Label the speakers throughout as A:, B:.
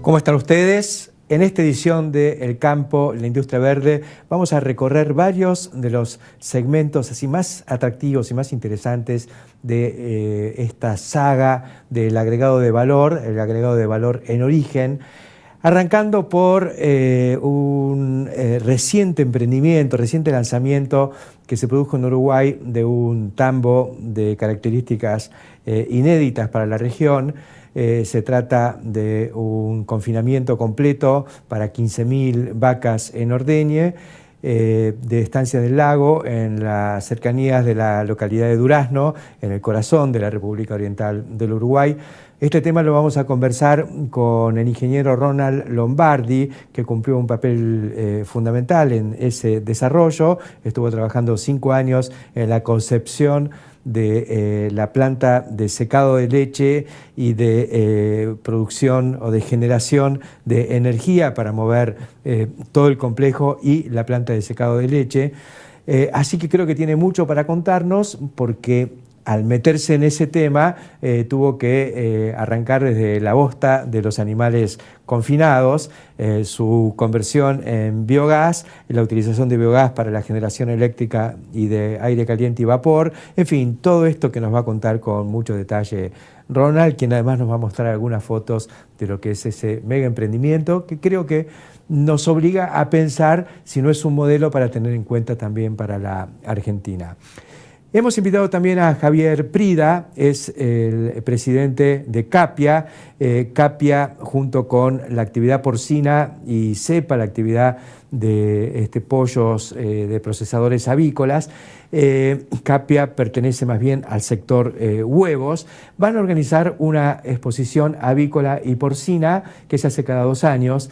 A: ¿Cómo están ustedes? En esta edición de El Campo, la Industria Verde, vamos a recorrer varios de los segmentos así más atractivos y más interesantes de esta saga del agregado de valor, el agregado de valor en origen, arrancando por un reciente emprendimiento, reciente lanzamiento que se produjo en Uruguay de un tambo de características inéditas para la región. Se trata de un confinamiento completo para 15.000 vacas en ordeñe de Estancias del Lago, en las cercanías de la localidad de Durazno, en el corazón de la República Oriental del Uruguay. Este tema lo vamos a conversar con el ingeniero Ronald Lombardi, que cumplió un papel fundamental en ese desarrollo. Estuvo trabajando 5 años en la concepción de la planta de secado de leche y de producción o de generación de energía para mover todo el complejo y la planta de secado de leche. Así que creo que tiene mucho para contarnos, porque al meterse en ese tema tuvo que arrancar desde la bosta de los animales confinados, su conversión en biogás, la utilización de biogás para la generación eléctrica y de aire caliente y vapor, en fin, todo esto que nos va a contar con mucho detalle Ronald, quien además nos va a mostrar algunas fotos de lo que es ese mega emprendimiento, que creo que nos obliga a pensar si no es un modelo para tener en cuenta también para la Argentina. Hemos invitado también a Javier Prida, es el presidente de Capia. Capia, junto con la actividad porcina y cepa, la actividad de pollos de procesadores avícolas, Capia pertenece más bien al sector huevos. Van a organizar una exposición avícola y porcina que se hace cada 2 años.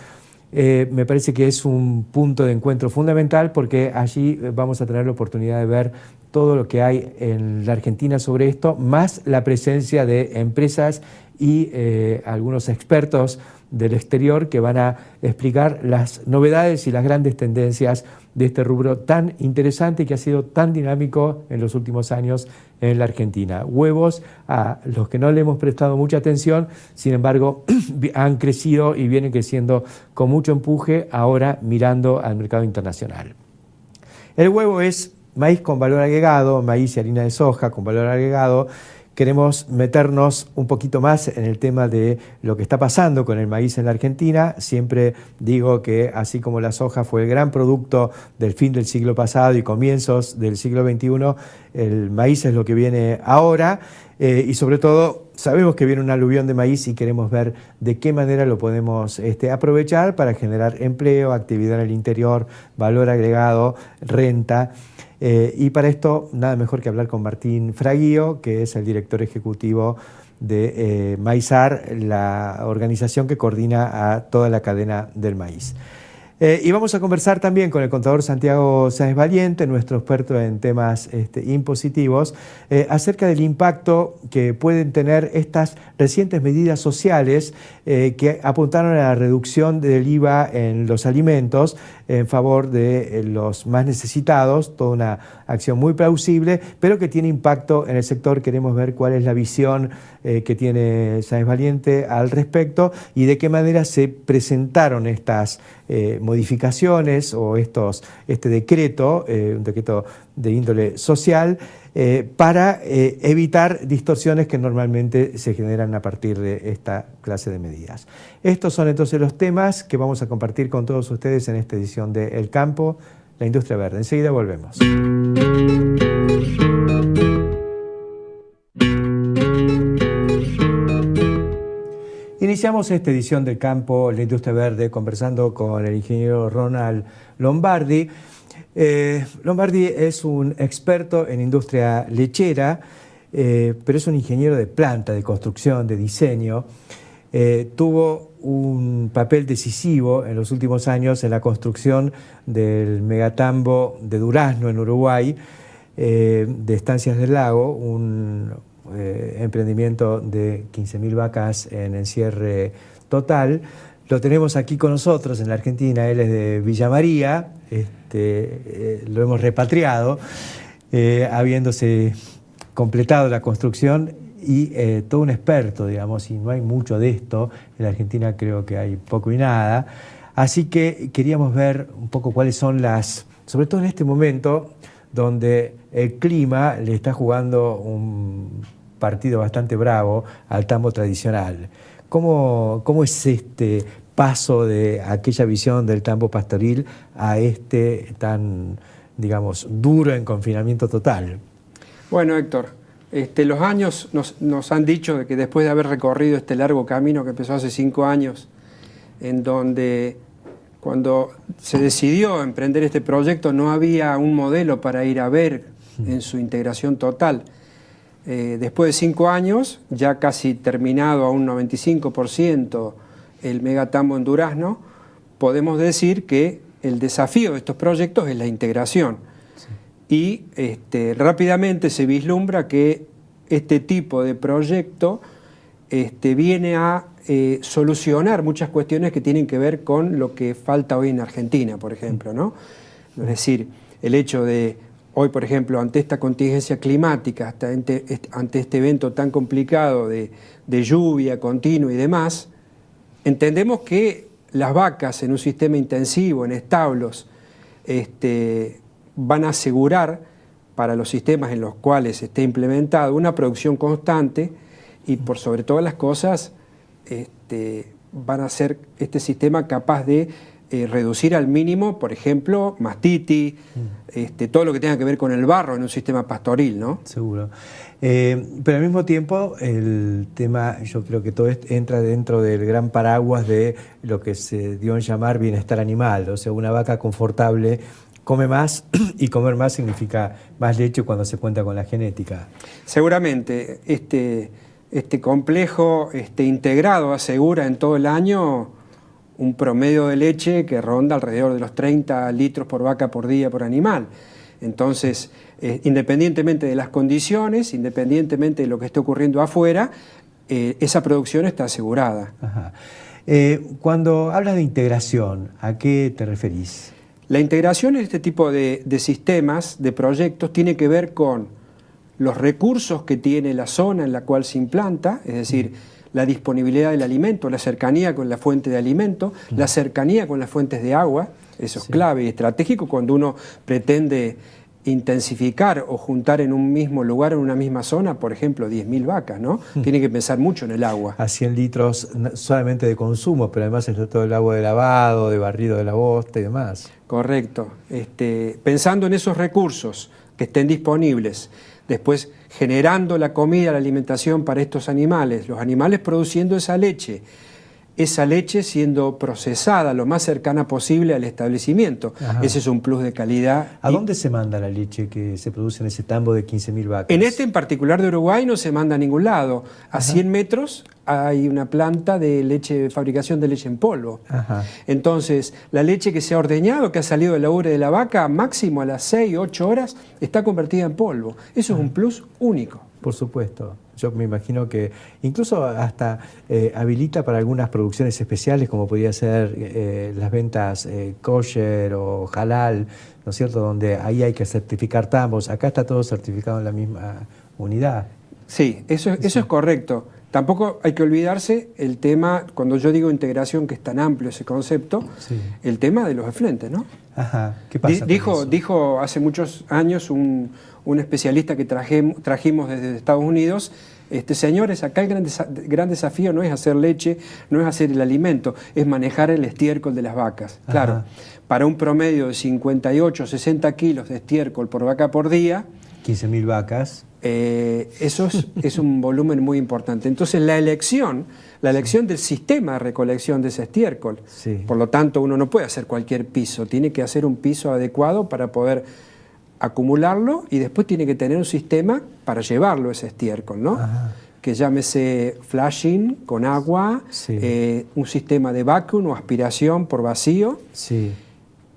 A: Me parece que es un punto de encuentro fundamental, porque allí vamos a tener la oportunidad de ver todo lo que hay en la Argentina sobre esto, más la presencia de empresas y algunos expertos del exterior que van a explicar las novedades y las grandes tendencias de este rubro tan interesante y que ha sido tan dinámico en los últimos años en la Argentina. Huevos, a los que no le hemos prestado mucha atención, sin embargo, han crecido y vienen creciendo con mucho empuje, ahora mirando al mercado internacional. El huevo es maíz con valor agregado, maíz y harina de soja con valor agregado. Queremos meternos un poquito más en el tema de lo que está pasando con el maíz en la Argentina. Siempre digo que así como la soja fue el gran producto del fin del siglo pasado y comienzos del siglo XXI, el maíz es lo que viene ahora, y sobre todo sabemos que viene un aluvión de maíz y queremos ver de qué manera lo podemos aprovechar para generar empleo, actividad en el interior, valor agregado, renta. Y para esto, nada mejor que hablar con Martín Fraguío, que es el director ejecutivo de Maizar, la organización que coordina a toda la cadena del maíz. Y vamos a conversar también con el contador Santiago Sáenz Valiente, nuestro experto en temas impositivos, acerca del impacto que pueden tener estas recientes medidas sociales que apuntaron a la reducción del IVA en los alimentos en favor de los más necesitados, toda una acción muy plausible, pero que tiene impacto en el sector. Queremos ver cuál es la visión que tiene Sáenz Valiente al respecto y de qué manera se presentaron estas modificaciones o este decreto, un decreto de índole social, para evitar distorsiones que normalmente se generan a partir de esta clase de medidas. Estos son entonces los temas que vamos a compartir con todos ustedes en esta edición de El Campo, la Industria Verde. Enseguida volvemos. Iniciamos esta edición del Campo, la Industria Verde, conversando con el ingeniero Ronald Lombardi. Lombardi es un experto en industria lechera, pero es un ingeniero de planta, de construcción, de diseño. Tuvo un papel decisivo en los últimos años en la construcción del megatambo de Durazno, en Uruguay, de Estancias del Lago, un emprendimiento de 15.000 vacas en encierre total. Lo tenemos aquí con nosotros en la Argentina. Él es de Villa María, lo hemos repatriado, habiéndose completado la construcción, y todo un experto, digamos, y no hay mucho de esto. En la Argentina creo que hay poco y nada. Así que queríamos ver un poco cuáles son sobre todo en este momento, donde el clima le está jugando un partido bastante bravo al tambo tradicional. ¿Cómo es este paso de aquella visión del tambo pastoril a este tan, digamos, duro en confinamiento total?
B: Bueno, Héctor, los años nos han dicho de que después de haber recorrido este largo camino que empezó hace 5 años, en donde cuando se decidió emprender este proyecto no había un modelo para ir a ver en su integración total. Después de 5 años, ya casi terminado a un 95% el megatambo en Durazno, podemos decir que el desafío de estos proyectos es la integración. Sí. Y rápidamente se vislumbra que este tipo de proyecto viene a solucionar muchas cuestiones que tienen que ver con lo que falta hoy en Argentina, por ejemplo, ¿no? Es decir, el hecho de hoy, por ejemplo, ante esta contingencia climática, ante este evento tan complicado de lluvia continua y demás, entendemos que las vacas en un sistema intensivo, en establos, van a asegurar para los sistemas en los cuales esté implementado una producción constante y por sobre todas las cosas van a ser este sistema capaz de reducir al mínimo, por ejemplo, mastitis, todo lo que tenga que ver con el barro en un sistema pastoril, ¿no?
A: Seguro. Pero al mismo tiempo, el tema, yo creo que todo entra dentro del gran paraguas de lo que se dio en llamar bienestar animal. O sea, una vaca confortable come más y comer más significa más leche cuando se cuenta con la genética.
B: Seguramente. Este complejo integrado asegura en todo el año un promedio de leche que ronda alrededor de los 30 litros por vaca por día por animal. Entonces, independientemente de las condiciones, independientemente de lo que esté ocurriendo afuera, esa producción está asegurada.
A: Ajá. Cuando hablas de integración, ¿a qué te referís?
B: La integración en este tipo de sistemas, de proyectos, tiene que ver con los recursos que tiene la zona en la cual se implanta, es decir, la disponibilidad del alimento, la cercanía con la fuente de alimento, la cercanía con las fuentes de agua. Eso es clave y estratégico cuando uno pretende intensificar o juntar en un mismo lugar, en una misma zona, por ejemplo, 10.000 vacas, ¿no? Tiene que pensar mucho en el agua.
A: A 100 litros solamente de consumo, pero además está todo el agua de lavado, de barrido de la bosta y demás.
B: Correcto. Pensando en esos recursos que estén disponibles, después generando la comida, la alimentación para estos animales, los animales produciendo esa leche siendo procesada lo más cercana posible al establecimiento. Ajá. Ese es un plus de calidad.
A: ¿A dónde se manda la leche que se produce en ese tambo de 15.000 vacas?
B: En en particular de Uruguay no se manda a ningún lado. A 100 metros hay una planta de fabricación de leche en polvo. Ajá. Entonces, la leche que se ha ordeñado, que ha salido de la ubre de la vaca, máximo a las 6 o 8 horas, está convertida en polvo. Eso es un plus único.
A: Por supuesto. Yo me imagino que incluso hasta habilita para algunas producciones especiales, como podría ser las ventas kosher o halal, ¿no es cierto?, donde ahí hay que certificar tambos. Acá está todo certificado en la misma unidad.
B: Sí, eso es correcto. Tampoco hay que olvidarse el tema, cuando yo digo integración, que es tan amplio ese concepto, el tema de los efluentes, ¿no?
A: Ajá. ¿Qué pasa?
B: Dijo hace muchos años un especialista que trajimos desde Estados Unidos, señores, acá el gran desafío no es hacer leche, no es hacer el alimento, es manejar el estiércol de las vacas. Ajá. Claro, para un promedio de 58 o 60 kilos de estiércol por vaca por día,
A: 15.000 vacas.
B: Eso es un volumen muy importante. Entonces la elección del sistema de recolección de ese estiércol, por lo tanto uno no puede hacer cualquier piso, tiene que hacer un piso adecuado para poder acumularlo y después tiene que tener un sistema para llevarlo ese estiércol, ¿no? Ajá. Que llámese flashing con agua, un sistema de vacuum o aspiración por vacío. Sí.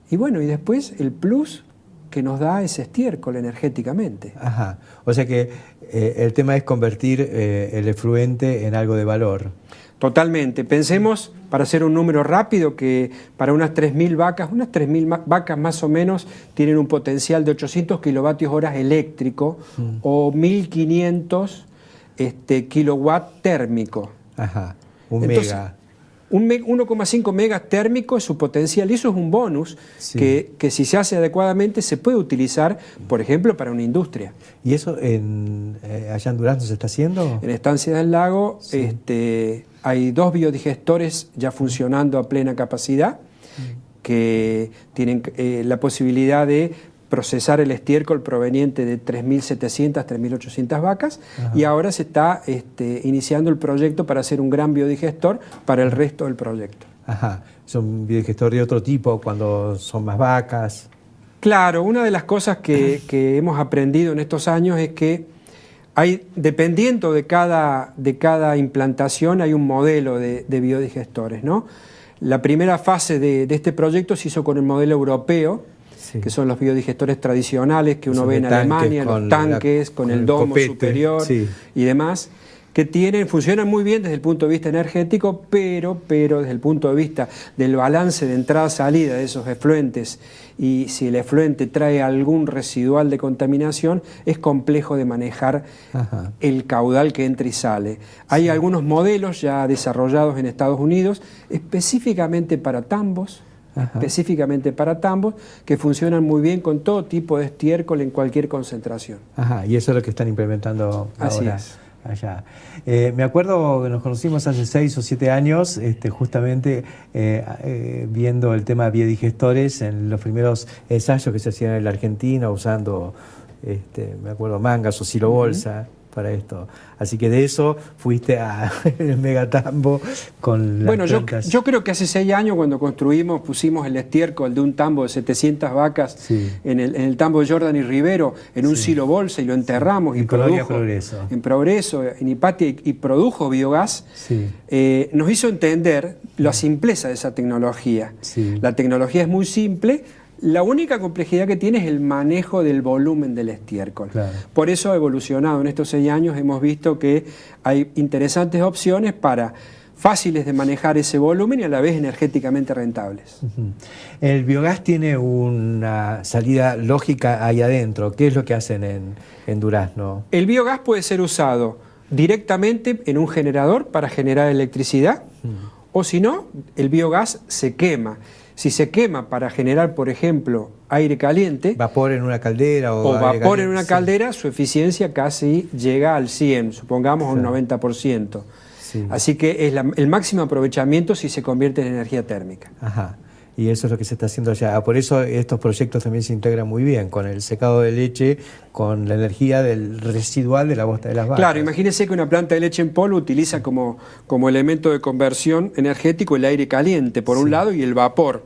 B: Y bueno, y después el plus que nos da ese estiércol energéticamente.
A: Ajá. O sea que el tema es convertir el efluente en algo de valor.
B: Totalmente. Pensemos, para hacer un número rápido, que para unas 3.000 vacas más o menos tienen un potencial de 800 kilovatios horas eléctrico o 1.500 kilowatt térmico.
A: Ajá, un
B: Entonces,
A: mega.
B: 1,5 megas térmico es su potencial, y eso es un bonus que si se hace adecuadamente se puede utilizar, por ejemplo, para una industria.
A: ¿Y eso allá en Durazno se está haciendo?
B: En Estancia del Lago hay 2 biodigestores ya funcionando a plena capacidad que tienen la posibilidad de procesar el estiércol proveniente de 3.700, 3.800 vacas. Ajá. Y ahora se está iniciando el proyecto para hacer un gran biodigestor para el resto del proyecto.
A: Ajá, ¿es un biodigestor de otro tipo cuando son más vacas?
B: Claro, una de las cosas que hemos aprendido en estos años es que dependiendo de cada implantación, hay un modelo de biodigestores, ¿no? La primera fase de este proyecto se hizo con el modelo europeo, que son los biodigestores tradicionales que uno ve en Alemania, los tanques, con el domo copete, superior y demás, que funcionan muy bien desde el punto de vista energético, pero desde el punto de vista del balance de entrada-salida de esos efluentes, y si el efluente trae algún residual de contaminación, es complejo de manejar el caudal que entra y sale. Hay algunos modelos ya desarrollados en Estados Unidos, específicamente para tambos, que funcionan muy bien con todo tipo de estiércol en cualquier concentración.
A: Ajá, y eso es lo que están implementando ahora.
B: Así es.
A: Allá. Me acuerdo que nos conocimos hace 6 o 7 años, justamente viendo el tema de biodigestores en los primeros ensayos que se hacían en la Argentina, usando, me acuerdo, mangas o silobolsa para esto. Así que de eso fuiste al megatambo con las plantas.
B: Yo creo que hace 6 años cuando pusimos el estiércol de un tambo de 700 vacas en el tambo de Jordan y Rivero en un silo bolsa, y lo enterramos en Progreso, en Hipatia, y produjo biogás. Nos hizo entender la simpleza de esa tecnología. La tecnología es muy simple. La única complejidad que tiene es el manejo del volumen del estiércol. Claro. Por eso ha evolucionado. En estos 6 años hemos visto que hay interesantes opciones fáciles de manejar ese volumen y a la vez energéticamente rentables.
A: El biogás tiene una salida lógica ahí adentro. ¿Qué es lo que hacen en Durazno?
B: El biogás puede ser usado directamente en un generador para generar electricidad, o si no, el biogás se quema. Si se quema para generar, por ejemplo, aire caliente,
A: vapor en una caldera
B: o vapor en una caldera, su eficiencia casi llega al 100, supongamos un 90%. Así que es el máximo aprovechamiento si se convierte en energía térmica.
A: Ajá. Y eso es lo que se está haciendo allá. Por eso estos proyectos también se integran muy bien con el secado de leche, con la energía del residual de la bosta de las vacas.
B: Claro, imagínense que una planta de leche en polvo utiliza como elemento de conversión energético el aire caliente, por un lado, y el vapor.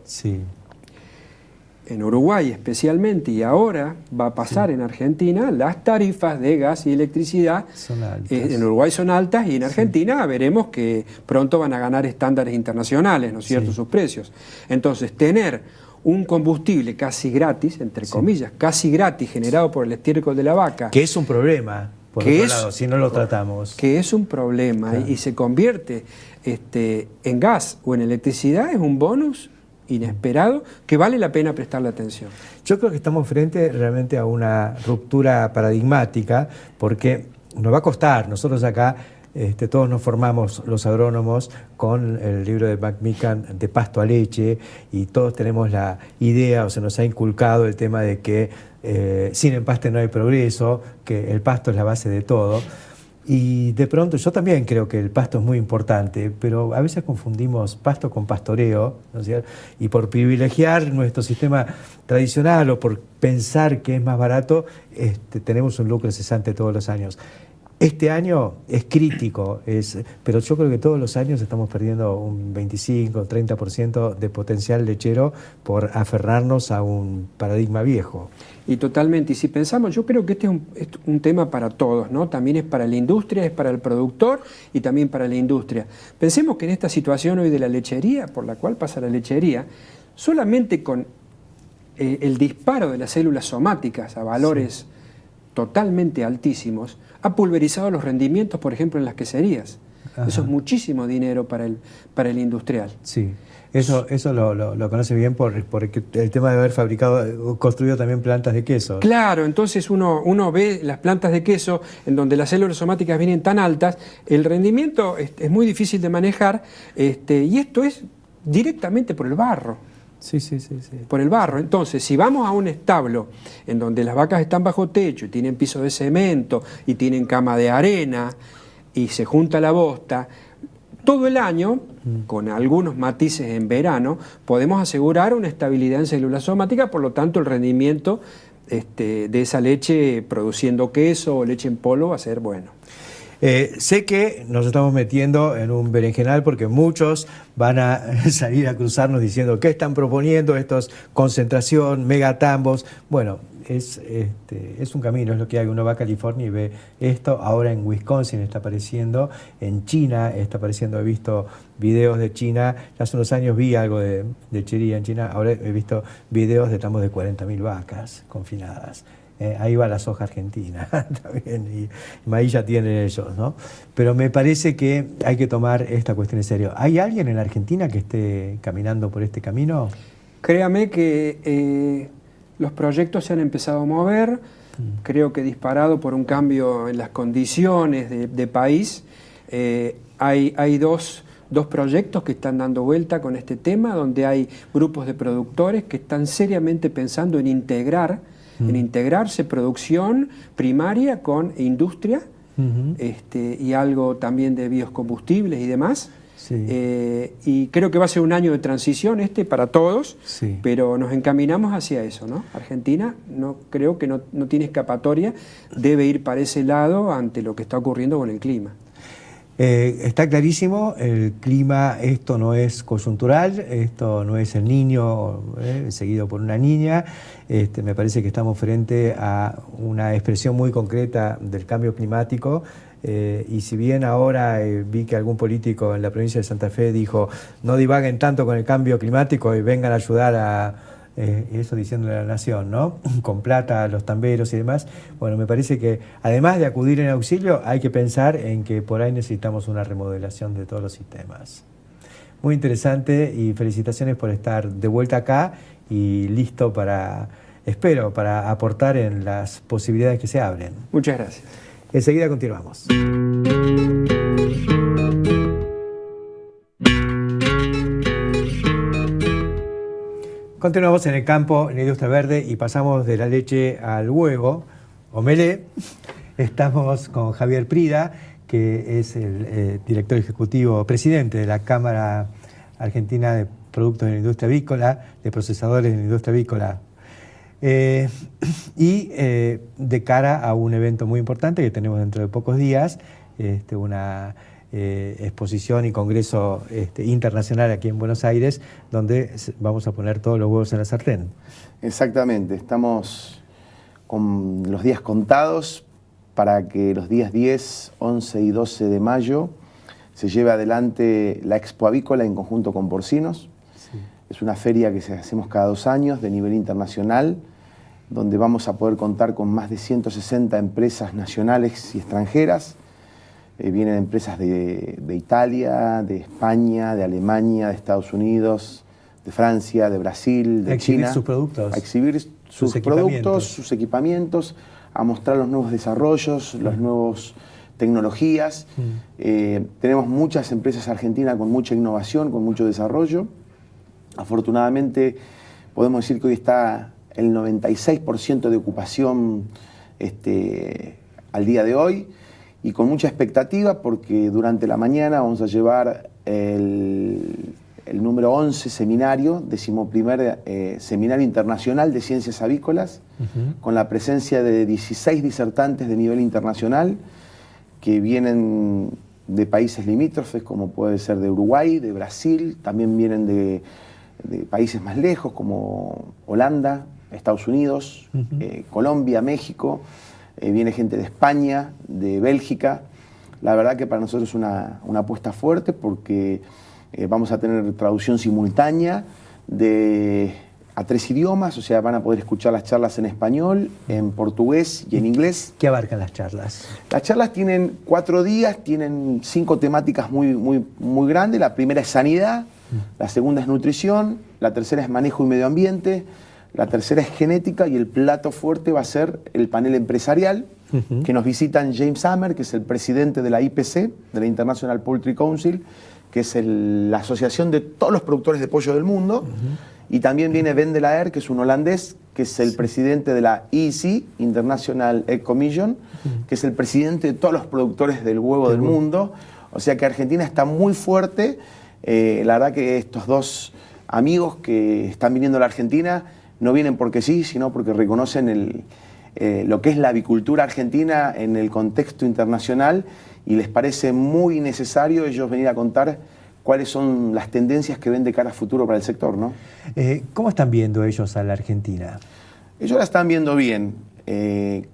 B: En Uruguay especialmente, y ahora va a pasar en Argentina, las tarifas de gas y electricidad
A: son altas.
B: En Uruguay son altas, y en Argentina veremos que pronto van a ganar estándares internacionales, ¿no es cierto?, sus precios. Entonces, tener un combustible casi gratis, entre comillas, casi gratis, generado por el estiércol de la vaca.
A: Que es un problema, por otro lado, si no lo tratamos.
B: Que es un problema, y se convierte en gas o en electricidad, es un bonus inesperado que vale la pena prestarle atención.
A: Yo creo que estamos frente realmente a una ruptura paradigmática, porque nos va a costar. Nosotros acá todos nos formamos, los agrónomos, con el libro de McMillan de pasto a leche, y todos tenemos la idea, o se nos ha inculcado el tema de que sin empaste no hay progreso, que el pasto es la base de todo. Y de pronto, yo también creo que el pasto es muy importante, pero a veces confundimos pasto con pastoreo, ¿no es cierto? Y por privilegiar nuestro sistema tradicional o por pensar que es más barato, tenemos un lucro cesante todos los años. Este año es crítico, pero yo creo que todos los años estamos perdiendo un 25, 30% de potencial lechero por aferrarnos a un paradigma viejo.
B: Y totalmente, y si pensamos, yo creo que este es un tema para todos, ¿no? También es para la industria, es para el productor y también para la industria. Pensemos que en esta situación hoy de la lechería, por la cual pasa la lechería, solamente con el disparo de las células somáticas a valores totalmente altísimos, ha pulverizado los rendimientos, por ejemplo, en las queserías. Eso es muchísimo dinero para el industrial.
A: Sí. Eso lo conoce bien por el tema de haber construido también plantas de queso.
B: Claro, entonces uno ve las plantas de queso en donde las células somáticas vienen tan altas, el rendimiento es muy difícil de manejar, y esto es directamente por el barro.
A: Sí.
B: Por el barro. Entonces, si vamos a un establo en donde las vacas están bajo techo y tienen piso de cemento y tienen cama de arena y se junta la bosta, todo el año, con algunos matices en verano, podemos asegurar una estabilidad en células somáticas, por lo tanto el rendimiento de esa leche produciendo queso o leche en polvo va a ser bueno.
A: Sé que nos estamos metiendo en un berenjenal porque muchos van a salir a cruzarnos diciendo ¿qué están proponiendo estos? Concentración, megatambos. Bueno, es un camino, es lo que hay. Uno va a California y ve esto. Ahora en Wisconsin está apareciendo, en China está apareciendo. He visto videos de China. Hace unos años vi algo de lechería en China. Ahora he visto videos de tambos de 40.000 vacas confinadas. Ahí va la soja argentina también, y maíz ya tienen ellos, ¿no? Pero me parece que hay que tomar esta cuestión en serio. ¿Hay alguien en la Argentina que esté caminando por este camino? Créame
B: que los proyectos se han empezado a mover, creo que disparado por un cambio en las condiciones de país. Hay dos proyectos que están dando vuelta con este tema, donde hay grupos de productores que están seriamente pensando en integrarse producción primaria con industria, y algo también de biocombustibles y demás.
A: Sí.
B: Y creo que va a ser un año de transición para todos,
A: sí,
B: pero nos encaminamos hacia eso, ¿no? Argentina creo que no tiene escapatoria, debe ir para ese lado ante lo que está ocurriendo con el clima.
A: Está clarísimo, el clima, esto no es coyuntural, esto no es el niño seguido por una niña. Me parece que estamos frente a una expresión muy concreta del cambio climático, y si bien ahora vi que algún político en la provincia de Santa Fe dijo no divaguen tanto con el cambio climático y vengan a ayudar a... eso diciéndole a la nación, ¿no? Con plata a los tamberos y demás. Bueno, me parece que además de acudir en auxilio, hay que pensar en que por ahí necesitamos una remodelación de todos los sistemas. Muy interesante y felicitaciones por estar de vuelta acá y listo espero, para aportar en las posibilidades que se abren.
B: Muchas gracias.
A: Enseguida continuamos. Continuamos en el campo, en la industria verde, y pasamos de la leche al huevo, omelé. Estamos con Javier Prida, que es el director ejecutivo, presidente de la Cámara Argentina de Productos de la Industria Avícola, de procesadores de la industria avícola. De cara a un evento muy importante que tenemos dentro de pocos días, una exposición y congreso internacional aquí en Buenos Aires, donde vamos a poner todos los huevos en la sartén.
C: Exactamente, estamos con los días contados para que los días 10, 11 y 12 de mayo se lleve adelante la Expo Avícola en conjunto con Porcinos. Sí. Es una feria que hacemos cada 2 años de nivel internacional, donde vamos a poder contar con más de 160 empresas nacionales y extranjeras. Vienen empresas de Italia, de España, de Alemania, de Estados Unidos, de Francia, de Brasil, de China.
A: Sus productos.
C: A exhibir sus productos, sus equipamientos, a mostrar los nuevos desarrollos, las nuevas tecnologías. Tenemos muchas empresas argentinas con mucha innovación, con mucho desarrollo. Afortunadamente podemos decir que hoy está el 96% de ocupación al día de hoy, y con mucha expectativa porque durante la mañana vamos a llevar el número 11 seminario, 11º Seminario Internacional de Ciencias Avícolas, con la presencia de 16 disertantes de nivel internacional que vienen de países limítrofes, como puede ser de Uruguay, de Brasil, también vienen de países más lejos como Holanda, Estados Unidos, Colombia, México. Viene gente de España, de Bélgica. La verdad que para nosotros es una apuesta fuerte porque vamos a tener traducción simultánea a 3 idiomas, o sea, van a poder escuchar las charlas en español, en portugués y en inglés.
A: ¿Qué abarcan las charlas?
C: Las charlas tienen 4 días, tienen 5 temáticas muy grandes. La primera es sanidad, La segunda es nutrición, la tercera es manejo y medio ambiente, la tercera es genética y el plato fuerte va a ser el panel empresarial, que nos visitan James Hammer, que es el presidente de la IPC, de la International Poultry Council, que es la asociación de todos los productores de pollo del mundo, y también viene Ben de la Aer, que es un holandés, que es el presidente de la IEC, International Egg Commission, que es el presidente de todos los productores del huevo del mundo. O sea que Argentina está muy fuerte. La verdad que estos dos amigos que están viniendo a la Argentina no vienen porque sí, sino porque reconocen lo que es la avicultura argentina en el contexto internacional y les parece muy necesario ellos venir a contar cuáles son las tendencias que ven de cara a futuro para el sector, ¿no?
A: ¿Cómo están viendo ellos a la Argentina?
C: Ellos la están viendo bien.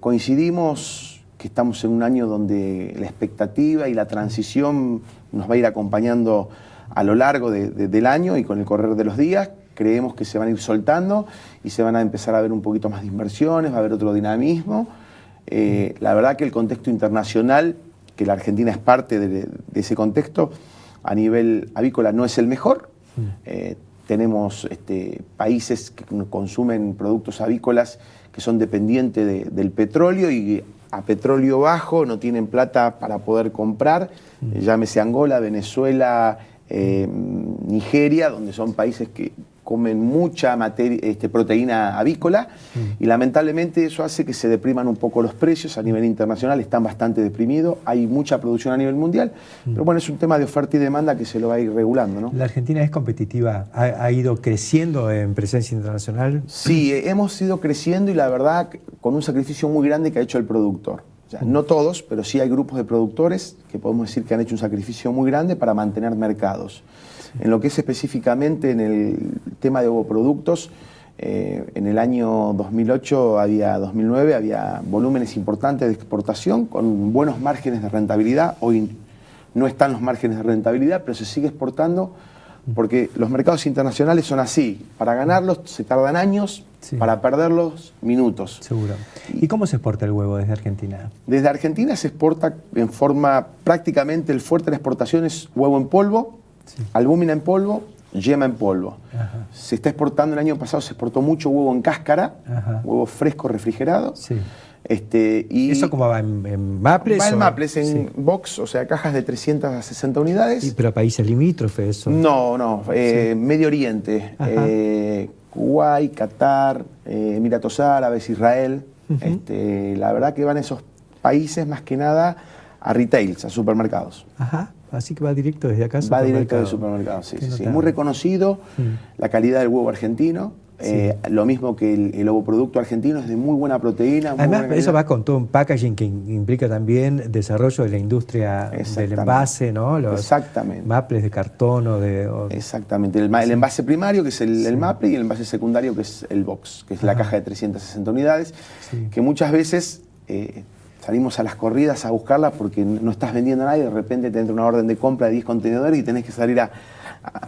C: Coincidimos que estamos en un año donde la expectativa y la transición nos va a ir acompañando a lo largo del año y con el correr de los días. Creemos que se van a ir soltando y se van a empezar a ver un poquito más de inversiones, va a haber otro dinamismo. La verdad que el contexto internacional, que la Argentina es parte de ese contexto, a nivel avícola no es el mejor. Tenemos países que consumen productos avícolas que son dependientes del petróleo y a petróleo bajo no tienen plata para poder comprar. Llámese Angola, Venezuela, Nigeria, donde son países que comen mucha proteína avícola y lamentablemente eso hace que se depriman un poco los precios a nivel internacional, están bastante deprimidos, hay mucha producción a nivel mundial, pero bueno, es un tema de oferta y demanda que se lo va a ir regulando, ¿no?
A: ¿La Argentina es competitiva? ¿Ha ido creciendo en presencia internacional?
C: Sí, hemos ido creciendo y la verdad con un sacrificio muy grande que ha hecho el productor. O sea, no todos, pero sí hay grupos de productores que podemos decir que han hecho un sacrificio muy grande para mantener mercados. En lo que es específicamente en el tema de ovoproductos, en el año 2009 había volúmenes importantes de exportación con buenos márgenes de rentabilidad. Hoy no están los márgenes de rentabilidad, pero se sigue exportando porque los mercados internacionales son así. Para ganarlos se tardan años, para perderlos minutos.
A: Seguro. ¿Y cómo se exporta el huevo desde Argentina?
C: Desde Argentina se exporta en forma prácticamente el fuerte de la exportación es huevo en polvo, albúmina en polvo, yema en polvo. Se está exportando, el año pasado se exportó mucho huevo en cáscara, huevo fresco refrigerado.
A: ¿Y eso cómo va en maples?
C: Va en maples, en box, o sea, cajas de 360 unidades.
A: ¿Pero a países limítrofes eso?
C: No, Medio Oriente, Kuwait, Qatar, Emiratos Árabes, Israel. La verdad que van esos países más que nada a retails, a supermercados.
A: Así que va directo desde acá.
C: Va directo de supermercados, sí. Muy reconocido la calidad del huevo argentino. Lo mismo que el ovoproducto argentino es de muy buena proteína.
A: Además, eso va con todo un packaging que implica también desarrollo de la industria del envase, ¿no? Los maples de cartón
C: Exactamente. El envase primario, que es el maple, y el envase secundario, que es el box, que es la caja de 360 unidades, que muchas veces salimos a las corridas a buscarla porque no estás vendiendo a nadie, de repente te entra una orden de compra de 10 contenedores y tenés que salir a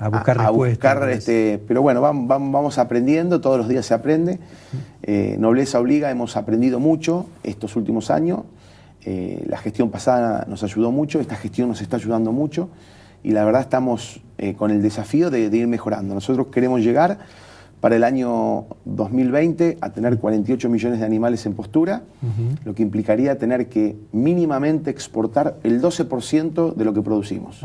C: buscar pero bueno, vamos aprendiendo, todos los días se aprende. Nobleza obliga, hemos aprendido mucho estos últimos años. La gestión pasada nos ayudó mucho, esta gestión nos está ayudando mucho y la verdad estamos con el desafío de ir mejorando. Nosotros queremos llegar para el año 2020 a tener 48 millones de animales en postura, lo que implicaría tener que mínimamente exportar el 12% de lo que producimos.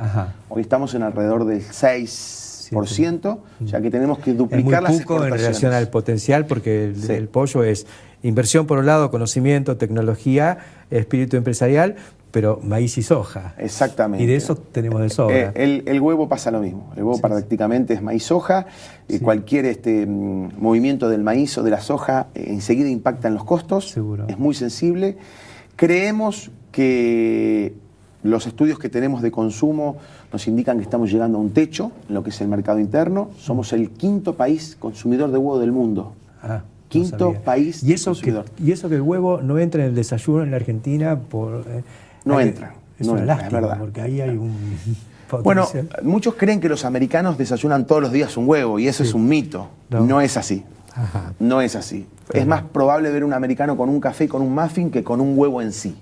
C: Hoy estamos en alrededor del 6%, o sea que tenemos que duplicar las exportaciones.
A: En relación al potencial, porque el pollo es inversión por un lado, conocimiento, tecnología, espíritu empresarial, pero maíz y soja.
C: Exactamente.
A: Y de eso tenemos de sobra.
C: El huevo pasa lo mismo. El huevo prácticamente es maíz-soja. Cualquier movimiento del maíz o de la soja enseguida impacta en los costos.
A: Seguro.
C: Es muy sensible. Creemos que los estudios que tenemos de consumo nos indican que estamos llegando a un techo en lo que es el mercado interno. Somos el 5º país consumidor de huevo del mundo. Quinto país consumidor.
A: Y eso que el huevo no entra en el desayuno en la Argentina
C: no entra.
A: Es una lástima, es verdad. Porque ahí hay un potencial.
C: Bueno, muchos creen que los americanos desayunan todos los días un huevo y eso es un mito. No es así. No es así. Es más probable ver un americano con un café y con un muffin que con un huevo en sí.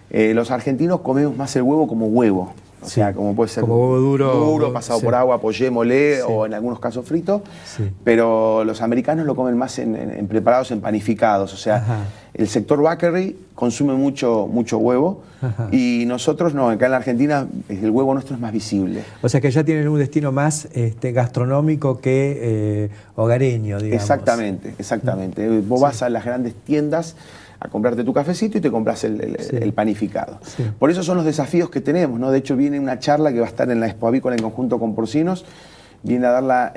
C: Los argentinos comemos más el huevo como huevo. O sea, como puede ser
A: como huevo duro
C: pasado por agua, pollé, molé o en algunos casos frito. Pero los americanos lo comen más en preparados, en panificados. O sea, el sector bakery consume mucho huevo. Y nosotros no, acá en la Argentina el huevo nuestro es más visible.
A: O sea que ya tienen un destino más gastronómico que hogareño, digamos.
C: Exactamente. Vos vas a las grandes tiendas a comprarte tu cafecito y te compras el panificado. Por eso son los desafíos que tenemos, ¿no? De hecho, viene una charla que va a estar en la Expo Avícola en conjunto con Porcinos. Viene a darla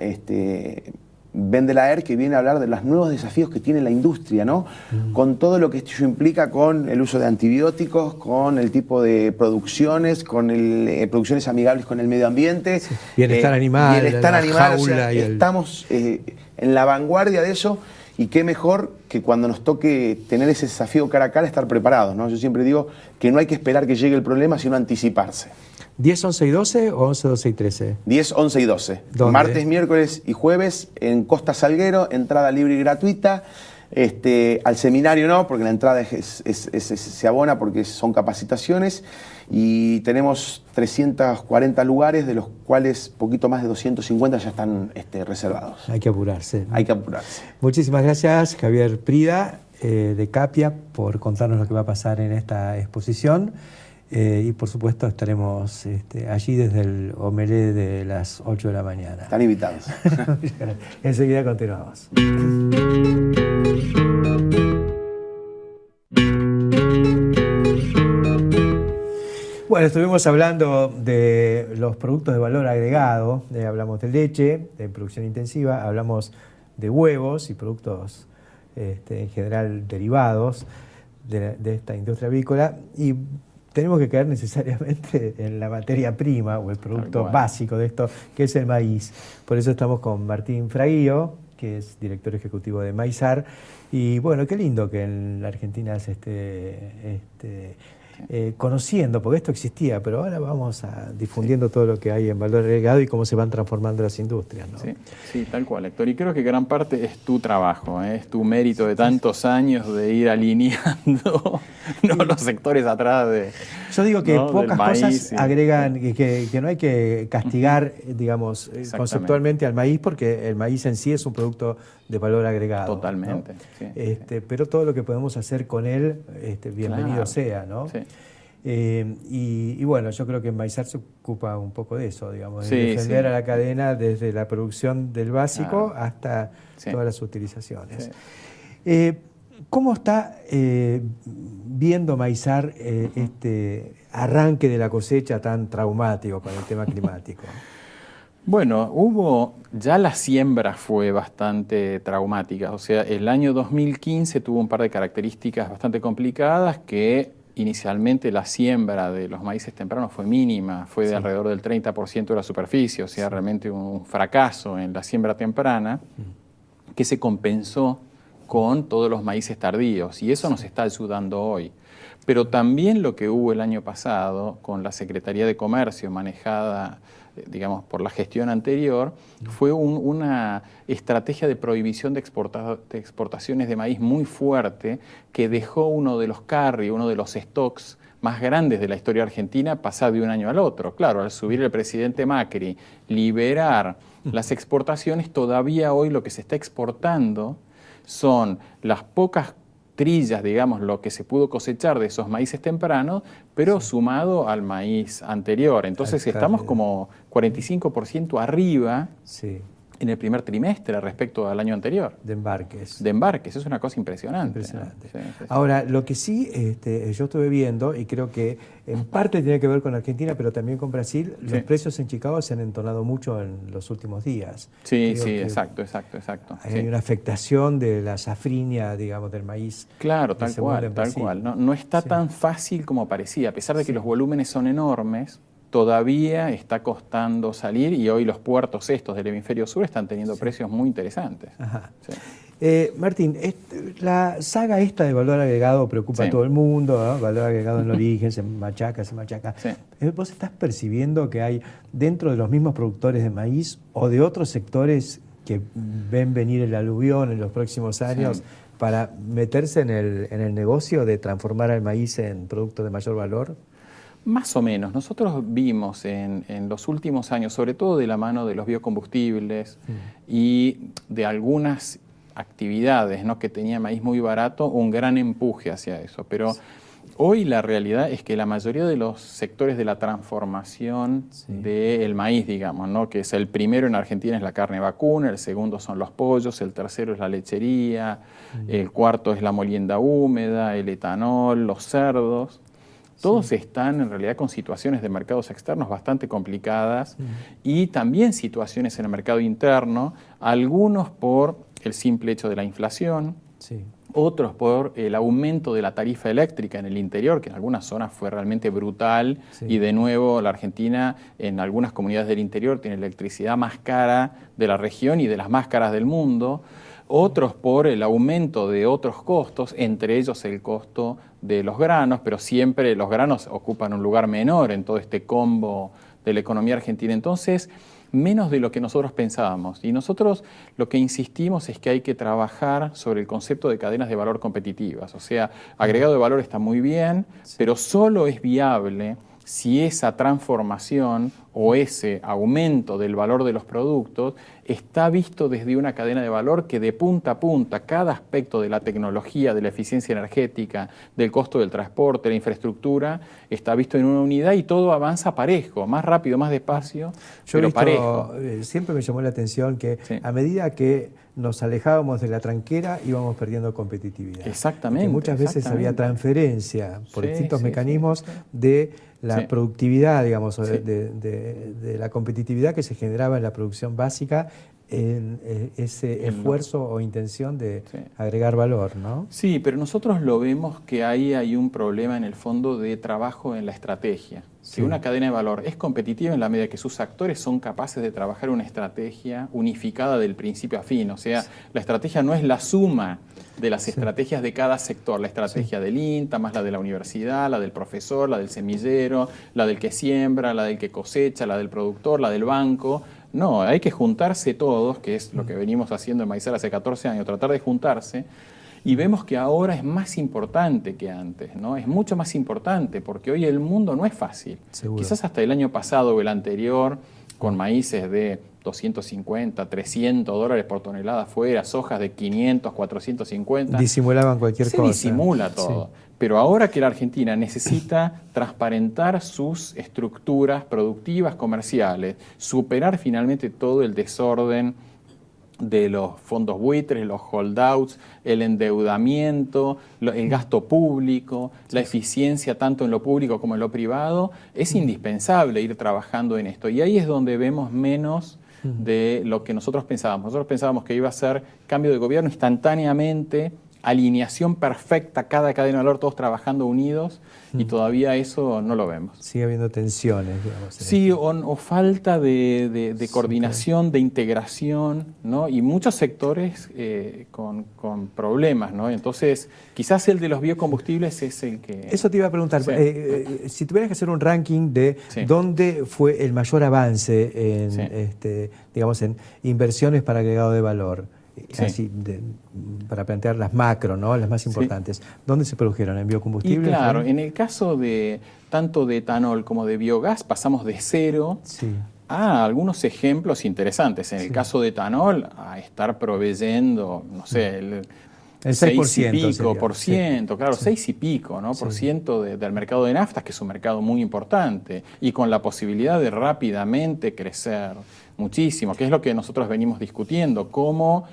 C: Ben de la ER, que viene a hablar de los nuevos desafíos que tiene la industria, ¿no? Con todo lo que esto implica con el uso de antibióticos, con el tipo de producciones, con producciones amigables con el medio ambiente.
A: Bienestar animal,
C: o sea, estamos en la vanguardia de eso. Y qué mejor que cuando nos toque tener ese desafío cara a cara, estar preparados, ¿no? Yo siempre digo que no hay que esperar que llegue el problema, sino anticiparse.
A: ¿10, 11 y 12 o 11, 12 y 13?
C: 10, 11 y 12.
A: ¿Dónde?
C: Martes, miércoles y jueves en Costa Salguero, entrada libre y gratuita. Al seminario no, porque la entrada se abona porque son capacitaciones. Y tenemos 340 lugares, de los cuales poquito más de 250 ya están reservados.
A: Hay que apurarse.
C: Hay que apurarse.
A: Muchísimas gracias, Javier Prida, de Capia, por contarnos lo que va a pasar en esta exposición. Y por supuesto estaremos allí desde el omelé de las 8 de la mañana.
C: Están invitados.
A: Enseguida continuamos. Bueno, estuvimos hablando de los productos de valor agregado, hablamos de leche, de producción intensiva, hablamos de huevos y productos en general derivados de esta industria avícola, y tenemos que caer necesariamente en la materia prima o el producto básico de esto, que es el maíz. Por eso estamos con Martín Fraguío, que es director ejecutivo de Maizar, y bueno, qué lindo que en la Argentina se esté conociendo, porque esto existía, pero ahora vamos difundiendo todo lo que hay en valor agregado y cómo se van transformando las industrias, ¿no?
D: Sí, tal cual, Héctor. Y creo que gran parte es tu trabajo, es tu mérito de tantos años de ir alineando los sectores atrás de...
A: Yo digo que pocas cosas agregan, que no hay que castigar, digamos, conceptualmente al maíz, porque el maíz en sí es un producto de valor agregado.
D: Totalmente.
A: ¿No? Pero todo lo que podemos hacer con él, bienvenido sea, ¿no? Sí. Y bueno, yo creo que Maizar se ocupa un poco de eso, digamos, de defender a la cadena desde la producción del básico hasta todas las utilizaciones. ¿Cómo está viendo Maizar este arranque de la cosecha tan traumático con el tema climático?
D: Bueno, ya la siembra fue bastante traumática, o sea, el año 2015 tuvo un par de características bastante complicadas, que inicialmente la siembra de los maíces tempranos fue mínima, fue de alrededor del 30% de la superficie, o sea, realmente un fracaso en la siembra temprana, que se compensó con todos los maíces tardíos, y eso nos está ayudando hoy. Pero también lo que hubo el año pasado con la Secretaría de Comercio manejada, digamos, por la gestión anterior, fue una estrategia de prohibición de exportaciones de maíz muy fuerte, que dejó uno de los carry, uno de los stocks más grandes de la historia argentina, pasar de un año al otro. Claro, al subir el presidente Macri, liberar las exportaciones, todavía hoy lo que se está exportando son las pocas trillas, digamos, lo que se pudo cosechar de esos maíces tempranos, pero sumado al maíz anterior. Entonces estamos como 45% arriba en el primer trimestre respecto al año anterior.
A: De embarques.
D: De embarques, es una cosa impresionante.
A: Impresionante. Ahora, lo que sí yo estuve viendo, y creo que en parte tiene que ver con Argentina, pero también con Brasil, los precios en Chicago se han entonado mucho en los últimos días.
D: Exacto.
A: Hay una afectación de la safrinia, digamos, del maíz.
D: Claro, tal cual. No está tan fácil como parecía, a pesar de que los volúmenes son enormes. Todavía está costando salir, y hoy los puertos estos del hemisferio sur están teniendo precios muy interesantes.
A: Martín, la saga esta de valor agregado preocupa a todo el mundo, ¿no? Valor agregado en el origen, se machaca. ¿Vos estás percibiendo que hay dentro de los mismos productores de maíz o de otros sectores que ven venir el aluvión en los próximos años para meterse en el negocio de transformar al maíz en producto de mayor valor?
D: Más o menos. Nosotros vimos en los últimos años, sobre todo de la mano de los biocombustibles y de algunas actividades, ¿no?, que tenía maíz muy barato, un gran empuje hacia eso. Pero hoy la realidad es que la mayoría de los sectores de la transformación del maíz, digamos, ¿no?, que es el primero en Argentina es la carne vacuna, el segundo son los pollos, el tercero es la lechería, el cuarto es la molienda húmeda, el etanol, los cerdos. Todos están en realidad con situaciones de mercados externos bastante complicadas y también situaciones en el mercado interno, algunos por el simple hecho de la inflación, otros por el aumento de la tarifa eléctrica en el interior, que en algunas zonas fue realmente brutal, y de nuevo la Argentina en algunas comunidades del interior tiene electricidad más cara de la región y de las más caras del mundo. Otros por el aumento de otros costos, entre ellos el costo de los granos, pero siempre los granos ocupan un lugar menor en todo este combo de la economía argentina. Entonces, menos de lo que nosotros pensábamos. Y nosotros lo que insistimos es que hay que trabajar sobre el concepto de cadenas de valor competitivas. O sea, agregado de valor está muy bien, pero solo es viable si esa transformación o ese aumento del valor de los productos está visto desde una cadena de valor que de punta a punta, cada aspecto de la tecnología, de la eficiencia energética, del costo del transporte, de la infraestructura, está visto en una unidad y todo avanza parejo, más rápido, más despacio, pero parejo.
A: Siempre me llamó la atención que a medida que nos alejábamos de la tranquera íbamos perdiendo competitividad.
D: Exactamente.
A: Que muchas veces había transferencia por distintos mecanismos de la productividad, digamos, de la competitividad que se generaba en la producción básica en ese esfuerzo o intención de agregar valor, ¿no?
D: Sí, pero nosotros lo vemos que ahí hay un problema en el fondo de trabajo en la estrategia. Si una cadena de valor es competitiva en la medida que sus actores son capaces de trabajar una estrategia unificada del principio a fin, o sea, la estrategia no es la suma de las estrategias de cada sector, la estrategia del INTA, más la de la universidad, la del profesor, la del semillero, la del que siembra, la del que cosecha, la del productor, la del banco. No, hay que juntarse todos, que es lo que venimos haciendo en Maizal hace 14 años, tratar de juntarse, y vemos que ahora es más importante que antes, ¿no? Es mucho más importante, porque hoy el mundo no es fácil.
A: Seguro.
D: Quizás hasta el año pasado o el anterior, con maíces de 250, 300 dólares por tonelada fuera, sojas de 500, 450.
A: Disimulaban cualquier cosa.
D: Se disimula todo. Pero ahora que la Argentina necesita transparentar sus estructuras productivas, comerciales, superar finalmente todo el desorden de los fondos buitres, los holdouts, el endeudamiento, el gasto público, la eficiencia tanto en lo público como en lo privado, es indispensable ir trabajando en esto. Y ahí es donde vemos menos de lo que nosotros pensábamos. Nosotros pensábamos que iba a ser cambio de gobierno instantáneamente, alineación perfecta, cada cadena de valor, todos trabajando unidos, y todavía eso no lo vemos.
A: Sigue habiendo tensiones, digamos.
D: Sí, o falta de coordinación, de integración, ¿no? Y muchos sectores con problemas, ¿no? Entonces, quizás el de los biocombustibles es el que...
A: Eso te iba a preguntar, si tuvieras que hacer un ranking de dónde fue el mayor avance en, digamos, en inversiones para agregado de valor, así para plantear las macro, ¿no?, las más importantes. ¿Dónde se produjeron? ¿En biocombustibles?
D: Y claro, en el caso de tanto de etanol como de biogás pasamos de cero a algunos ejemplos interesantes. En el caso de etanol, a estar proveyendo, no sé, el 6 y pico por ciento, claro, 6 y pico, ¿no?, por ciento del mercado de naftas, que es un mercado muy importante, y con la posibilidad de rápidamente crecer muchísimo, que es lo que nosotros venimos discutiendo, cómo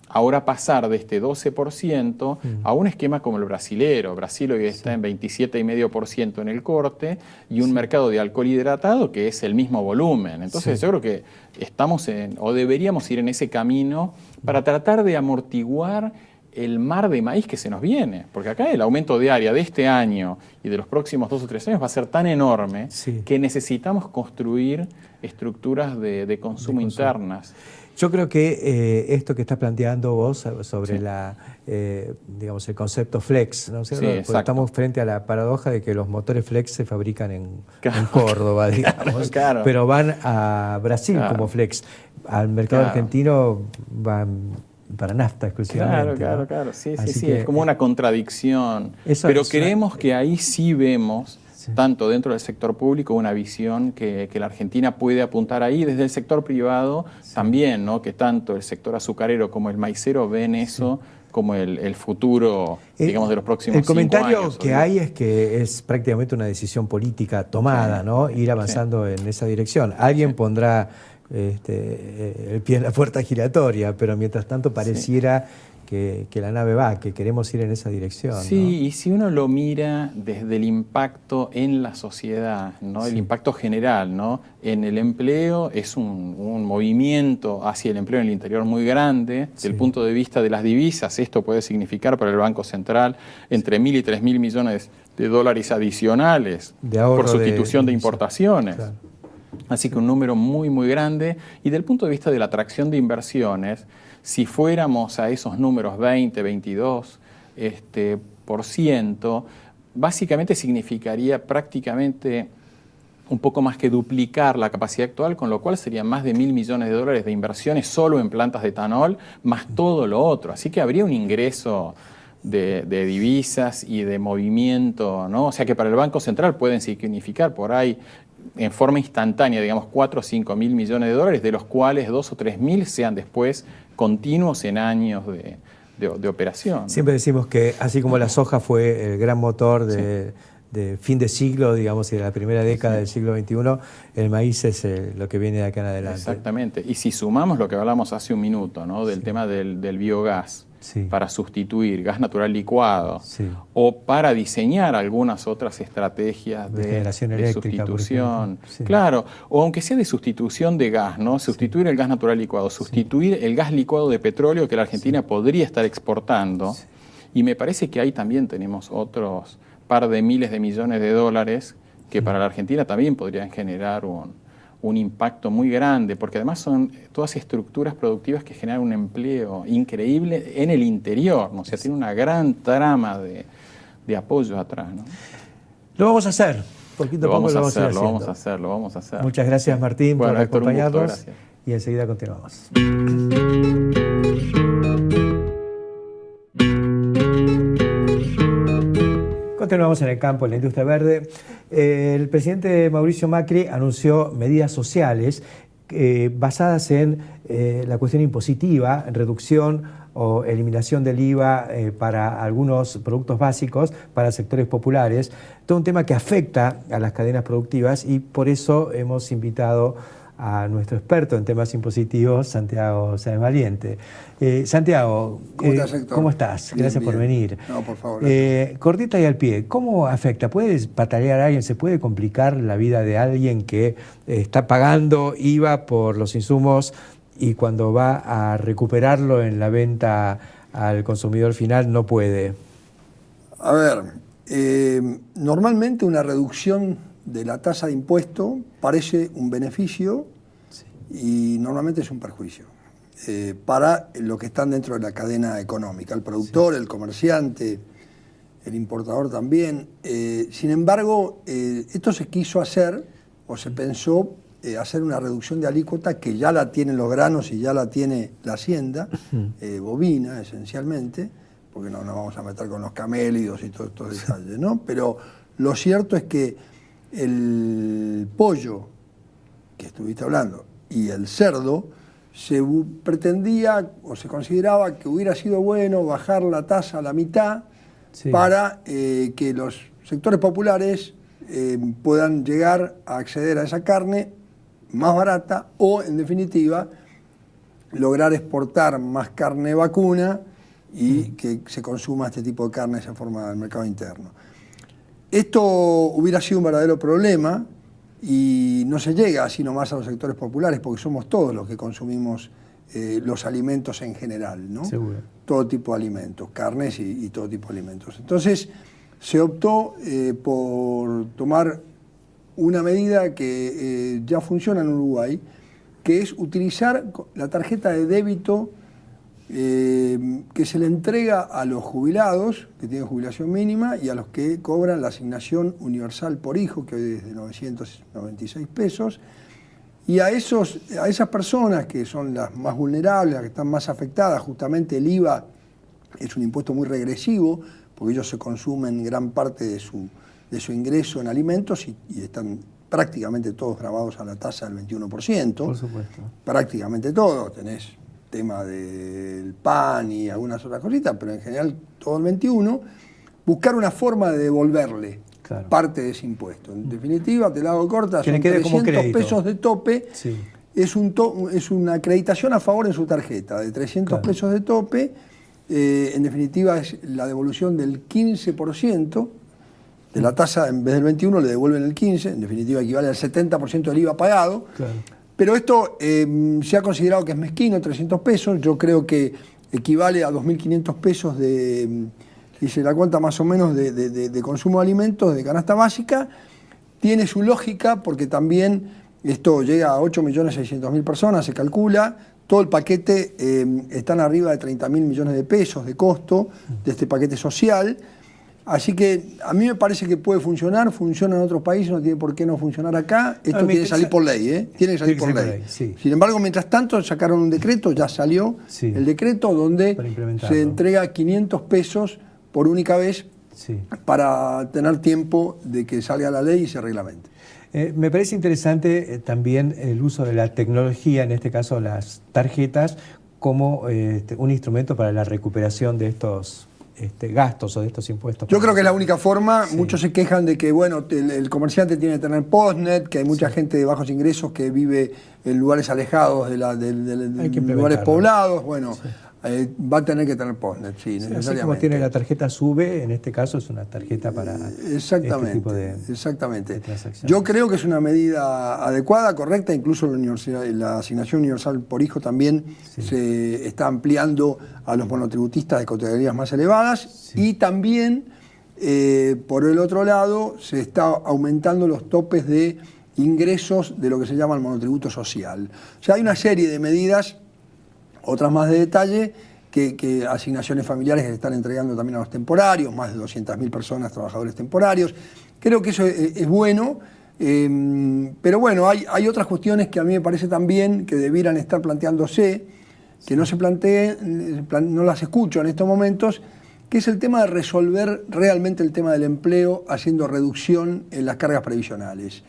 D: ahora pasar de este 12% a un esquema como el brasilero. Brasil hoy está en 27,5% en el corte, y un mercado de alcohol hidratado que es el mismo volumen. Entonces yo creo que estamos o deberíamos ir en ese camino para tratar de amortiguar el mar de maíz que se nos viene, porque acá el aumento de área de este año y de los próximos 2 o 3 años va a ser tan enorme que necesitamos construir estructuras de consumo internas.
A: Yo creo que esto que estás planteando vos sobre digamos, el concepto flex, ¿no? Porque estamos frente a la paradoja de que los motores flex se fabrican en Córdoba, digamos, pero van a Brasil como flex. Al mercado argentino van para nafta exclusivamente.
D: Claro. Sí, es como una contradicción. Pero creemos que ahí sí vemos tanto dentro del sector público, una visión que la Argentina puede apuntar ahí. Desde el sector privado también, ¿no? Que tanto el sector azucarero como el maicero ven eso como el futuro, digamos, de los próximos 5 años.
A: El comentario que hay es que es prácticamente una decisión política tomada, ¿no? Ir avanzando en esa dirección. Alguien pondrá el pie en la puerta giratoria, pero mientras tanto pareciera que la nave va, que queremos ir en esa dirección.
D: Sí,
A: ¿no?
D: y si uno lo mira desde el impacto en la sociedad, ¿no? El impacto general, ¿no? En el empleo es un movimiento hacia el empleo en el interior muy grande. Desde el punto de vista de las divisas, esto puede significar para el Banco Central entre 1.000 y 3.000 millones de dólares adicionales por sustitución de importaciones. Claro. Así que un número muy, muy grande. Y del punto de vista de la atracción de inversiones, si fuéramos a esos números 20, 22%, básicamente significaría prácticamente un poco más que duplicar la capacidad actual, con lo cual serían más de 1.000 millones de dólares de inversiones solo en plantas de etanol, más todo lo otro. Así que habría un ingreso de divisas y de movimiento, ¿no? O sea que para el Banco Central pueden significar por ahí, en forma instantánea, digamos, 4 o 5 mil millones de dólares, de los cuales 2 o 3 mil sean después continuos en años de operación.
A: Siempre decimos que así como la soja fue el gran motor de fin de siglo, digamos, y de la primera década del siglo XXI, el maíz es lo que viene de acá en adelante.
D: Exactamente. Y si sumamos lo que hablamos hace un minuto, ¿no? Del tema del biogás, para sustituir gas natural licuado, o para diseñar algunas otras estrategias de sustitución. Claro, o aunque sea de sustitución de gas, ¿no? Sustituir el gas natural licuado, sustituir el gas licuado de petróleo que la Argentina podría estar exportando. Y me parece que ahí también tenemos otros par de miles de millones de dólares que para la Argentina también podrían generar un impacto muy grande, porque además son todas estructuras productivas que generan un empleo increíble en el interior, ¿no? O sea, tiene una gran trama de apoyo atrás, ¿no?
A: Lo vamos a hacer. Poquito
D: lo vamos a hacer.
A: Muchas gracias, Martín, por
D: Héctor,
A: acompañarnos. Y enseguida continuamos. Continuamos en el campo, en la industria verde. El presidente Mauricio Macri anunció medidas sociales basadas en la cuestión impositiva, reducción o eliminación del IVA para algunos productos básicos, para sectores populares. Todo un tema que afecta a las cadenas productivas y por eso hemos invitado a nuestro experto en temas impositivos, Santiago Sáenz Valiente. Santiago, ¿cómo estás? Gracias por venir.
E: No, por favor.
A: Cortita y al pie, ¿cómo afecta? ¿Puede patalear a alguien? ¿Se puede complicar la vida de alguien que está pagando IVA por los insumos y cuando va a recuperarlo en la venta al consumidor final no puede?
E: A ver, normalmente una reducción de la tasa de impuesto parece un beneficio y normalmente es un perjuicio para los que están dentro de la cadena económica, el productor, el comerciante, el importador también. Sin embargo, esto se quiso hacer o se pensó hacer una reducción de alícuota que ya la tienen los granos y ya la tiene la hacienda, bovina esencialmente, porque no nos vamos a meter con los camélidos y todos estos detalles, ¿no? Pero lo cierto es que el pollo, que estuviste hablando, y el cerdo, se pretendía o se consideraba que hubiera sido bueno bajar la tasa a la mitad para que los sectores populares puedan llegar a acceder a esa carne más barata o, en definitiva, lograr exportar más carne vacuna y que se consuma este tipo de carne de esa forma del mercado interno. Esto hubiera sido un verdadero problema y no se llega así nomás a los sectores populares porque somos todos los que consumimos los alimentos en general, ¿no?
A: Seguro.
E: Todo tipo de alimentos, carnes y todo tipo de alimentos. Entonces se optó por tomar una medida que ya funciona en Uruguay, que es utilizar la tarjeta de débito que se le entrega a los jubilados, que tienen jubilación mínima, y a los que cobran la asignación universal por hijo, que hoy es de 996 pesos, y a esas personas que son las más vulnerables, las que están más afectadas. Justamente el IVA es un impuesto muy regresivo, porque ellos se consumen gran parte de de su ingreso en alimentos y están prácticamente todos grabados a la tasa del 21%.
A: Por supuesto.
E: Prácticamente todos. Tenés tema del pan y algunas otras cositas, pero en general todo el 21%. Buscar una forma de devolverle parte de ese impuesto. En definitiva, te la hago corta, son 300 pesos de tope. Sí. Es una acreditación a favor en su tarjeta de 300 pesos de tope. En definitiva, es la devolución del 15%. De la tasa, en vez del 21, le devuelven el 15%, en definitiva equivale al 70% del IVA pagado. Claro. Pero esto se ha considerado que es mezquino, 300 pesos. Yo creo que equivale a 2.500 pesos si se la cuenta más o menos, de consumo de alimentos, de canasta básica. Tiene su lógica porque también esto llega a 8.600.000 personas, se calcula. Todo el paquete están arriba de 30.000 millones de pesos de costo de este paquete social. Así que a mí me parece que puede funcionar, funciona en otros países, no tiene por qué no funcionar acá. Esto tiene que salir por ley, ¿eh? Tiene que salir por ley. Sí. Sin embargo, mientras tanto, sacaron un decreto, ya salió el decreto donde se entrega 500 pesos por única vez para tener tiempo de que salga la ley y se reglamente.
A: Me parece interesante también el uso de la tecnología, en este caso las tarjetas, como un instrumento para la recuperación de estos gastos o de estos impuestos.
E: Yo creo que es la única forma. Muchos se quejan de que bueno, el comerciante tiene que tener postnet, que hay mucha gente de bajos ingresos que vive en lugares alejados de lugares poblados. Bueno, va a tener que tener postnet, necesariamente.
A: Así como tiene la tarjeta SUBE, en este caso es una tarjeta para este tipo de transacciones.
E: Yo creo que es una medida adecuada, correcta, incluso la asignación universal por hijo también se está ampliando a los monotributistas de categorías más elevadas y también, por el otro lado, se está aumentando los topes de ingresos de lo que se llama el monotributo social. O sea, hay una serie de medidas, otras más de detalle, que asignaciones familiares que se están entregando también a los temporarios, más de 200.000 personas, trabajadores temporarios. Creo que eso es bueno, pero bueno, hay otras cuestiones que a mí me parece también que debieran estar planteándose, que no se planteen, no las escucho en estos momentos, que es el tema de resolver realmente el tema del empleo haciendo reducción en las cargas previsionales.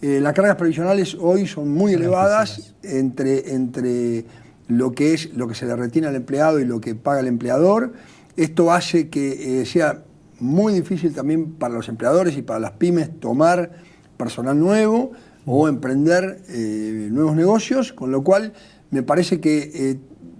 E: Las cargas previsionales hoy son muy elevadas entre lo que se le retiene al empleado y lo que paga el empleador. Esto hace que sea muy difícil también para los empleadores y para las pymes tomar personal nuevo o emprender nuevos negocios, con lo cual me parece que,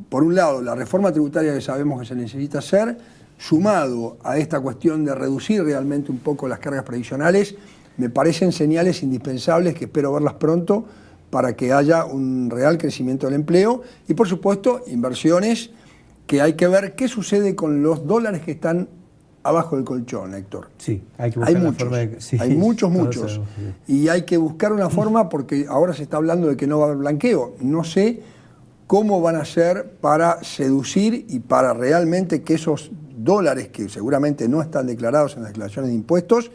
E: por un lado, la reforma tributaria que sabemos que se necesita hacer, sumado a esta cuestión de reducir realmente un poco las cargas previsionales, me parecen señales indispensables que espero verlas pronto para que haya un real crecimiento del empleo y, por supuesto, inversiones que hay que ver qué sucede con los dólares que están abajo del colchón, Héctor.
A: Sí, hay que buscar una forma de... Sí,
E: hay muchos. Y hay que buscar una forma porque ahora se está hablando de que no va a haber blanqueo. No sé cómo van a hacer para seducir y para realmente que esos dólares que seguramente no están declarados en las declaraciones de impuestos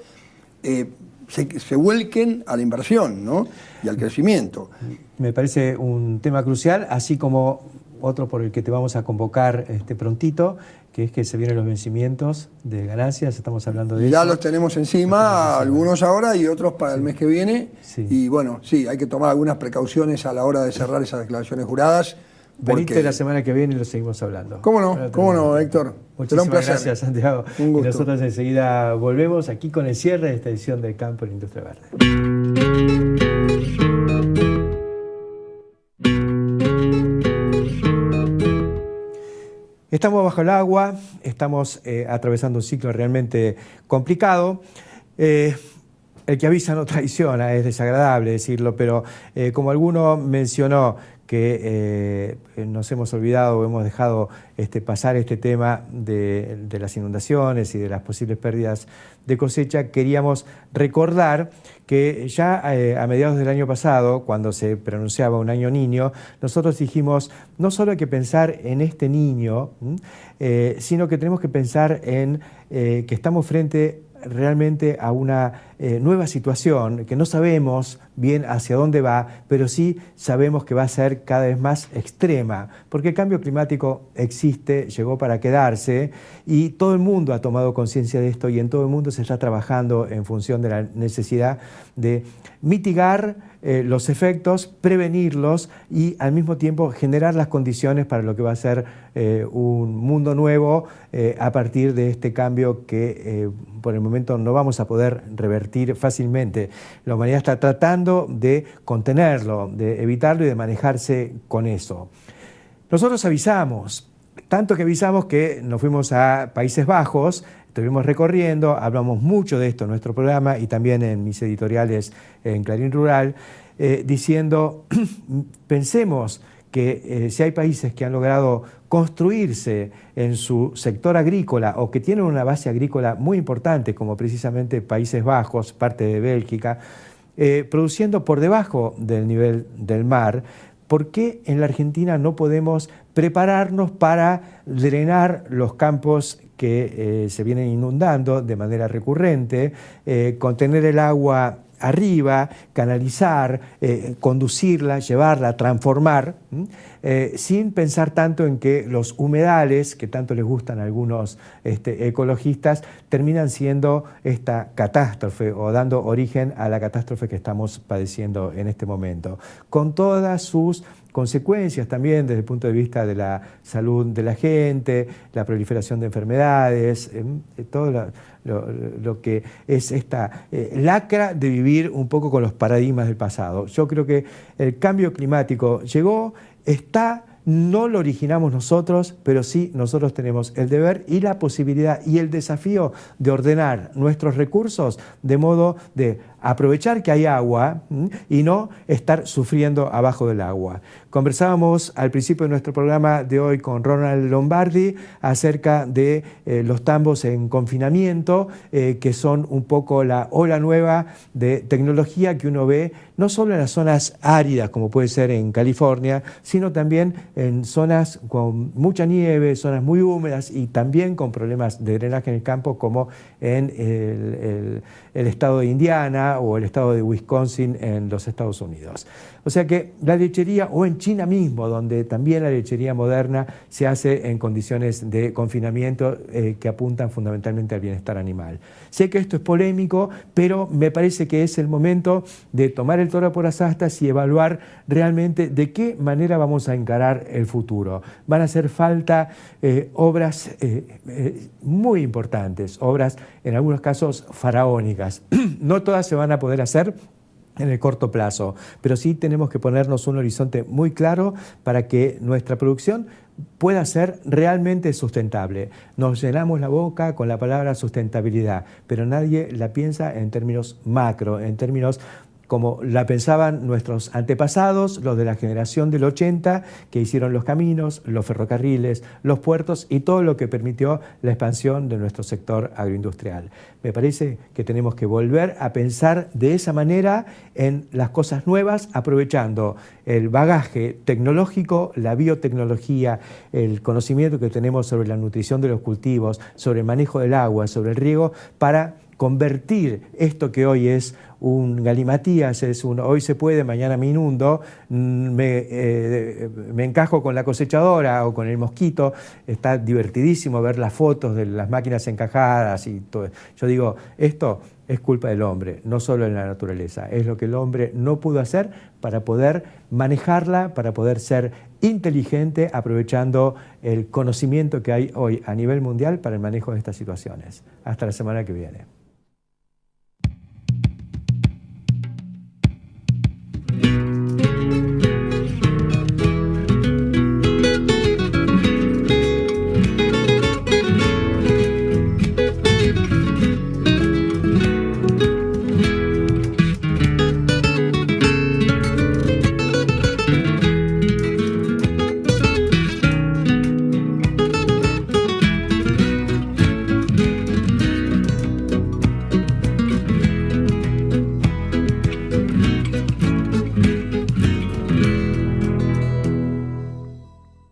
E: se vuelquen a la inversión, ¿no? Y al crecimiento.
A: Me parece un tema crucial, así como otro por el que te vamos a convocar prontito, que es que se vienen los vencimientos de ganancias, estamos hablando de eso.
E: Ya los tenemos encima, algunos ahora y otros para el mes que viene. Y bueno, hay que tomar algunas precauciones a la hora de cerrar esas declaraciones juradas.
A: Venite la semana que viene y lo seguimos hablando.
E: ¿Cómo no, Héctor?
A: Muchísimas gracias, Santiago.
E: Un gusto.
A: Y nosotros enseguida volvemos aquí con el cierre de esta edición del Campo en la Industria Verde. Estamos bajo el agua, estamos atravesando un ciclo realmente complicado. El que avisa no traiciona, es desagradable decirlo, pero como alguno mencionó que nos hemos olvidado o hemos dejado pasar este tema de las inundaciones y de las posibles pérdidas de cosecha, queríamos recordar que ya a mediados del año pasado, cuando se pronunciaba un año niño, nosotros dijimos, no solo hay que pensar en este niño, sino que tenemos que pensar en que estamos frente realmente a una nueva situación que no sabemos bien hacia dónde va, pero sí sabemos que va a ser cada vez más extrema, porque el cambio climático existe, llegó para quedarse y todo el mundo ha tomado conciencia de esto y en todo el mundo se está trabajando en función de la necesidad de mitigar los efectos, prevenirlos y al mismo tiempo generar las condiciones para lo que va a ser un mundo nuevo a partir de este cambio que por el momento no vamos a poder revertir fácilmente. La humanidad está tratando de contenerlo, de evitarlo y de manejarse con eso. Nosotros avisamos, tanto que avisamos que nos fuimos a Países Bajos, estuvimos recorriendo, hablamos mucho de esto en nuestro programa y también en mis editoriales en Clarín Rural, diciendo, pensemos que si hay países que han logrado construirse en su sector agrícola o que tienen una base agrícola muy importante, como precisamente Países Bajos, parte de Bélgica, produciendo por debajo del nivel del mar, ¿por qué en la Argentina no podemos prepararnos para drenar los campos que se vienen inundando de manera recurrente, contener el agua arriba, canalizar, conducirla, llevarla, transformar, sin pensar tanto en que los humedales, que tanto les gustan a algunos ecologistas, terminan siendo esta catástrofe o dando origen a la catástrofe que estamos padeciendo en este momento, con todas sus consecuencias también desde el punto de vista de la salud de la gente, la proliferación de enfermedades, todo lo que es esta lacra de vivir un poco con los paradigmas del pasado. Yo creo que el cambio climático llegó, está, no lo originamos nosotros, pero sí nosotros tenemos el deber y la posibilidad y el desafío de ordenar nuestros recursos de modo de aprovechar que hay agua y no estar sufriendo abajo del agua. Conversábamos al principio de nuestro programa de hoy con Ronald Lombardi acerca de los tambos en confinamiento, que son un poco la ola nueva de tecnología que uno ve no solo en las zonas áridas, como puede ser en California, sino también en zonas con mucha nieve, zonas muy húmedas y también con problemas de drenaje en el campo, como en el estado de Indiana o el estado de Wisconsin en los Estados Unidos. O sea que la lechería, o en China mismo, donde también la lechería moderna se hace en condiciones de confinamiento que apuntan fundamentalmente al bienestar animal. Sé que esto es polémico, pero me parece que es el momento de tomar el toro por las astas y evaluar realmente de qué manera vamos a encarar el futuro. Van a hacer falta obras muy importantes, obras en algunos casos faraónicas. No todas se van a poder hacer en el corto plazo, pero sí tenemos que ponernos un horizonte muy claro para que nuestra producción pueda ser realmente sustentable. Nos llenamos la boca con la palabra sustentabilidad, pero nadie la piensa en términos macro, en términos como la pensaban nuestros antepasados, los de la generación del 80, que hicieron los caminos, los ferrocarriles, los puertos y todo lo que permitió la expansión de nuestro sector agroindustrial. Me parece que tenemos que volver a pensar de esa manera en las cosas nuevas, aprovechando el bagaje tecnológico, la biotecnología, el conocimiento que tenemos sobre la nutrición de los cultivos, sobre el manejo del agua, sobre el riego, para convertir esto que hoy es un galimatías, es un hoy se puede, mañana me inundo, me encajo con la cosechadora o con el mosquito. Está divertidísimo ver las fotos de las máquinas encajadas y todo. Yo digo, esto es culpa del hombre, no solo de la naturaleza, es lo que el hombre no pudo hacer para poder manejarla, para poder ser inteligente, aprovechando el conocimiento que hay hoy a nivel mundial para el manejo de estas situaciones. Hasta la semana que viene.